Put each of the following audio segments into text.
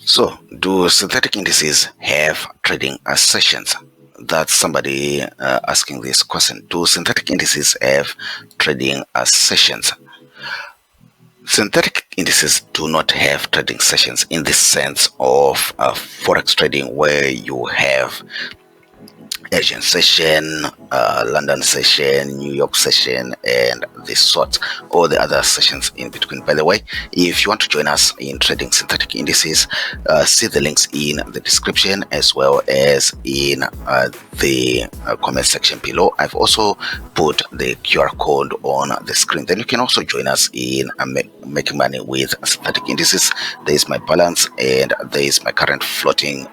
So, do synthetic indices have trading sessions? That's somebody asking this question. Do synthetic indices have trading sessions? Synthetic indices do not have trading sessions in the sense of forex trading, where you have Asian session, London session, New York session, and the sort, all the other sessions in between. By the way, if you want to join us in trading synthetic indices, see the links in the description as well as in the comment section below. I've also put the QR code on the screen. Then you can also join us in making money with synthetic indices. There is my balance and there is my current floating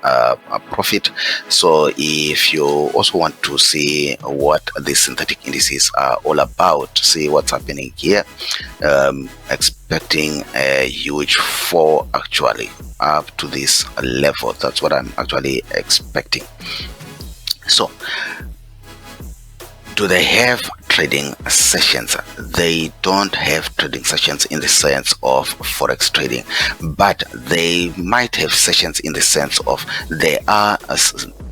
profit. So if you also want to see what the synthetic indices are all about, see what's happening here, expecting a huge fall actually up to this level. That's what I'm actually expecting. So do they have trading sessions? They don't have trading sessions in the sense of forex trading, but they might have sessions in the sense of there are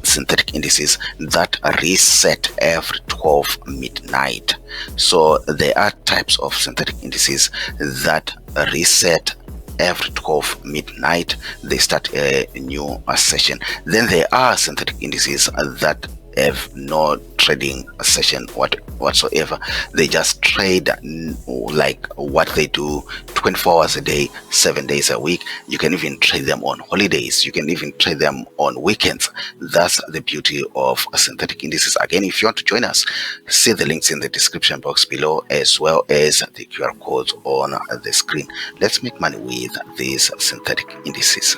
synthetic indices that reset every 12 midnight. So there are types of synthetic indices that reset every 12 midnight. They start a new session. Then there are synthetic indices that have no trading session whatsoever. They just trade like what they do 24 hours a day, 7 days a week. You can even trade them on holidays. You can even trade them on weekends. That's the beauty of synthetic indices. Again, if you want to join us, see the links in the description box below as well as the QR codes on the screen. Let's make money with these synthetic indices.